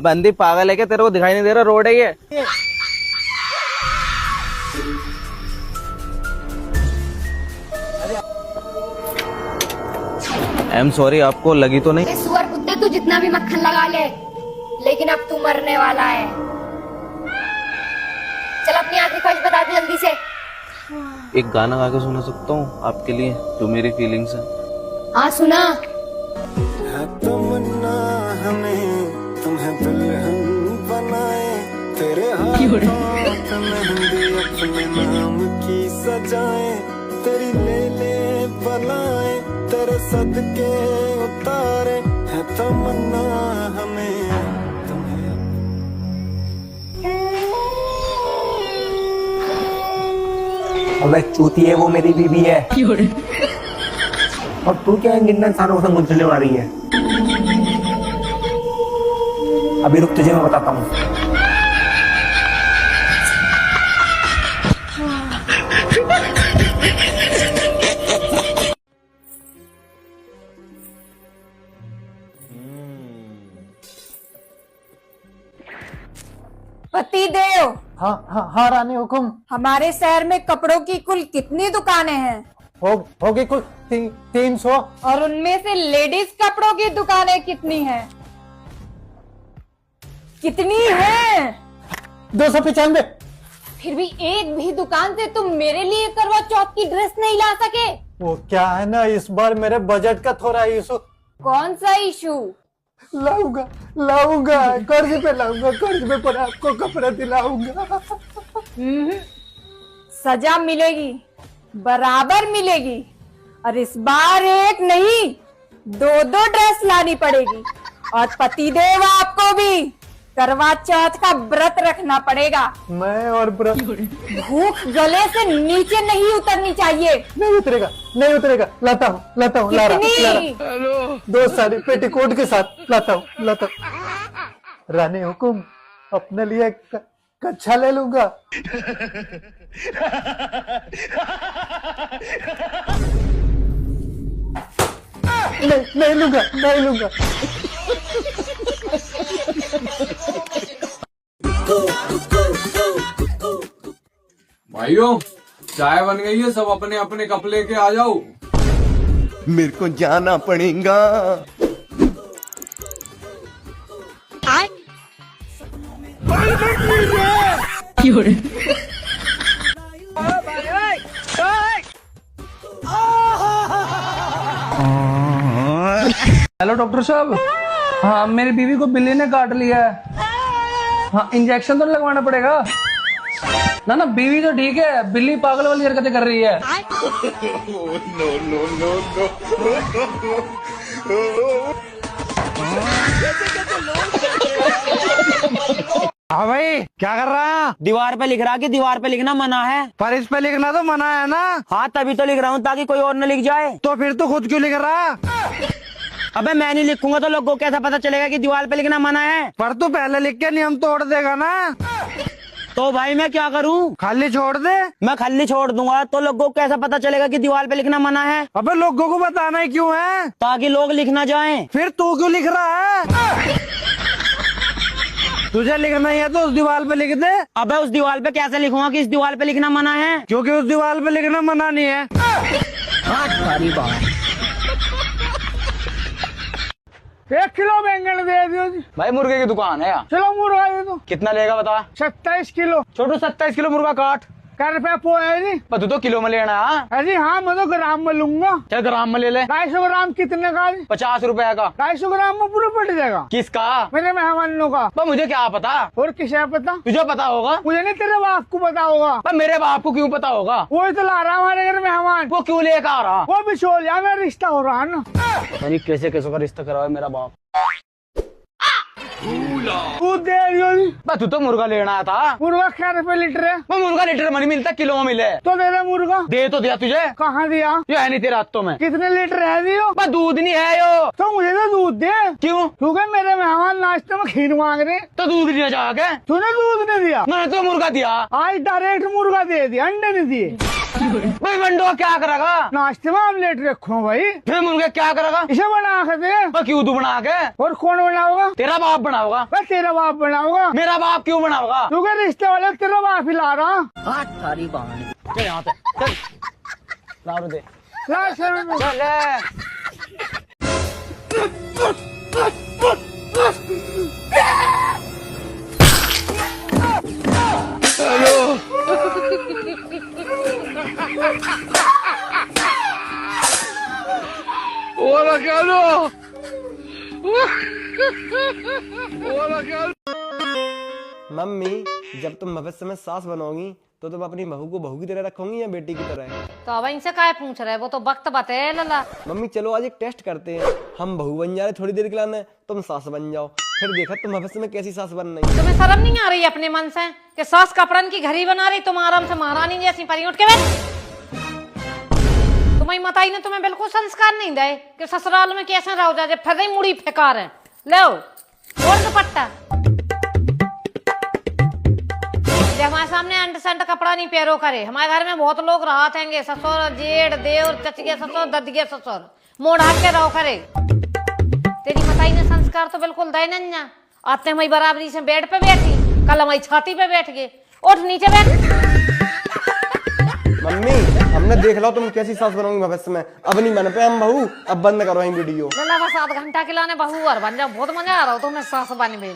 अब अंधी पागल है क्या, तेरे को दिखाई नहीं दे रहा रोड है ये? आई एम सॉरी, आपको लगी तो नहीं? सुअर कुत्ते तू जितना भी मक्खन लगा ले, लेकिन अब तू मरने वाला है। चल अपनी आखिरी ख्वाहिश बता दे जल्दी से। एक गाना गा के सुना सकता हूँ आपके लिए, जो मेरी फीलिंग्स है। हाँ सुना। तमन्ना हमें तुम्हें दुल्हन बनाए, तेरे हाथों पे मेहंदी अपने नाम की सजाए, तेरी ले ले बनाए, तेरे सदके उतारे, है तमन्ना हमें तुम्हें। अबे चूती है, वो मेरी बीबी है। और तू क्या इन इंसानों से मुंझने वाली है? अभी रुक, तुझे मैं बताता हूँ। पतिदेव। हाँ रानी हुकुम। हमारे शहर में कपड़ों की कुल कितनी दुकानें हैं? होगी कुल 300। और उनमें से लेडीज कपड़ों की दुकानें कितनी हैं? कितनी हैं? 295। फिर भी एक भी दुकान से तुम मेरे लिए करवा चौथ की ड्रेस नहीं ला सके। वो क्या है ना, इस बार मेरे बजट का थोड़ा इशू। कौन सा इशू? लाऊंगा कर्ज पे लाऊंगा, कर्ज पे पर आपको कपड़ा दिलाऊंगा। सजा मिलेगी, बराबर मिलेगी। और इस बार एक नहीं 2-2 ड्रेस लानी पड़ेगी। और पतिदेव आपको भी करवा चौथ का व्रत रखना पड़ेगा। मैं और भूख गले से नीचे नहीं उतरनी चाहिए। नहीं उतरेगा। लाता हूँ ला रहा। 2 साड़ी पेटीकोट के साथ लाता हूँ। रानी हुकुम, अपने लिए कच्छा ले लूंगा। नहीं लूंगा। भाइयों, चाय बन गई है, सब अपने अपने कप लेके आ जाओ। मेरे को जाना पड़ेगा। हेलो डॉक्टर साहब। हाँ, मेरी बीवी को बिल्ली ने काट लिया है। हाँ, इंजेक्शन तो लगवाना पड़ेगा ना। बीवी तो ठीक है, बिल्ली पागल वाली हरकतें कर रही है। हाँ भाई, क्या कर रहा है? दीवार पे लिख रहा कि दीवार पे लिखना मना है। पर इस पे लिखना तो मना है ना। हाँ, तभी तो लिख रहा हूँ ताकि कोई और न लिख जाए। तो फिर तू खुद क्यों लिख रहा? अबे मैं नहीं लिखूंगा तो लोगों को कैसा पता चलेगा कि दीवार पे लिखना मना है? पर तू पहले लिख के नियम तोड़ देगा ना। तो भाई मैं क्या करूँ? खाली छोड़ दे। मैं खाली छोड़ दूंगा तो लोगों को कैसा पता चलेगा कि दीवार पे लिखना मना है? अबे लोगों को बताना ही क्यों है? ताकि लोग लिख ना जाएं। फिर तू क्यों लिख रहा है? तुझे लिखना ही है तो उस दीवार पे लिख दे। अबे उस दीवार पे कैसे लिखूंगा कि इस दीवार पे लिखना मना है? क्योंकि उस दीवार पे लिखना मना नहीं है। बात। 1 किलो बैंगन दे दियो जी। भाई मुर्गे की दुकान है यहाँ। चलो मुर्गा दे दो। कितना लेगा बता? 27 किलो। छोटू 27 किलो मुर्गा काट। क्या रुपया पो है जी? पर तू तो किलो में लेना है। अजी हाँ, मैं तो ग्राम में लूंगा। चल ग्राम में ले ले। 250 ग्राम कितने का? 50 रुपए का। 250 ग्राम में पूरा पड़ जाएगा। किसका? मेरे मेहमानों का। पर मुझे क्या पता? और किसे पता? तुझे पता होगा। मुझे नहीं, तेरे बाप को पता होगा। पर मेरे बाप को क्यों पता होगा? वो तो ला रहा हमारे घर मेहमान। वो क्यों लेकर आ रहा? वो भी छोड़ लिया, मेरा रिश्ता हो रहा है ना। यानी कैसे कैसे का रिश्ता करा है मेरा बाप। दूध दे दियो जी। तू तो मुर्गा लेना आया था। मुर्गा क्या रुपए लीटर है? वो मुर्गा लीटर में नहीं मिलता, किलो में मिले। तो दे दे मुर्गा। दे तो दिया तुझे। कहाँ दिया? ये है नहीं तेरे हाथों में। कितने लीटर है दियो? पर दूध नहीं है यो। तो मुझे तो दूध दे। क्यों? क्योंकि मेरे मेहमान नाश्ते में खीर मांग रहे। तो दूध नहीं जाके। तूने दूध नहीं दिया? मैंने तो मुर्गा दिया। आज डायरेक्ट मुर्गा दे दिया, अंडे नहीं दिए। भाई बंडो क्या करेगा? नाश्ते में ऑमलेट रखो भाई। फिर मुर्गे क्या करेगा? इसे बना के दे। मैं क्यों तू बना के? और कौन बनाओगा? तेरा बाप बनाओगा। मैं तेरा बाप बनाऊंगा। मेरा बाप क्यों बनाओगा? तू क्या रिश्ते वाले तेरा बाप ही ला रहा। चल यहाँ से चल, लाओ दे। ला शर्म। चल ले। मम्मी, जब तुम भविष्य में सास बनोगी तो तुम अपनी बहू को बहू की तरह रखोगी या बेटी की तरह? तो अब इनसे काय पूछ रहे, वो तो वक्त बताए लला। मम्मी चलो आज एक टेस्ट करते हैं। हम बहू बन जा रहे थोड़ी देर के लिए, तुम सास बन जाओ, फिर देखा तुम भविष्य में कैसी सास बन रही। तुम्हें शर्म नहीं आ रही अपने मन से कि सास कपड़न की घड़ी बना रही, तुम आराम से महारानी जैसी परी उठ के बैठ। तुम्हारी माताई ने तुम्हें बिल्कुल संस्कार नहीं दे कि ससुराल में कैसे रहो जाए, फिर नहीं मुड़ी फेकार है। लो और दुपट्टा, हमारे सामने अंट संट कपड़ा नहीं पैरो करे। हमारे घर में बहुत लोग रहा थे, ससुर जेठ देवर चचगे ससुर ददगे ससुर, मोड़ हाथ के रहो करे। तेरी माताई ने संस्कार तो बिल्कुल दे नहीं। आते हमारी बराबरी से बेड पे बैठी, कल हमारी छाती पे बैठ गए। उठ नीचे बैठ। मम्मी हमने देख लो तुम कैसी सास बनोगी भविष्य में। अब नहीं बन पे हम बहू, अब बंद करो वीडियो। लला बस 7 घंटा खिलाने बहू और बन जाओ, बहुत मजा आ रहा हो तुम्हें सास बनने में।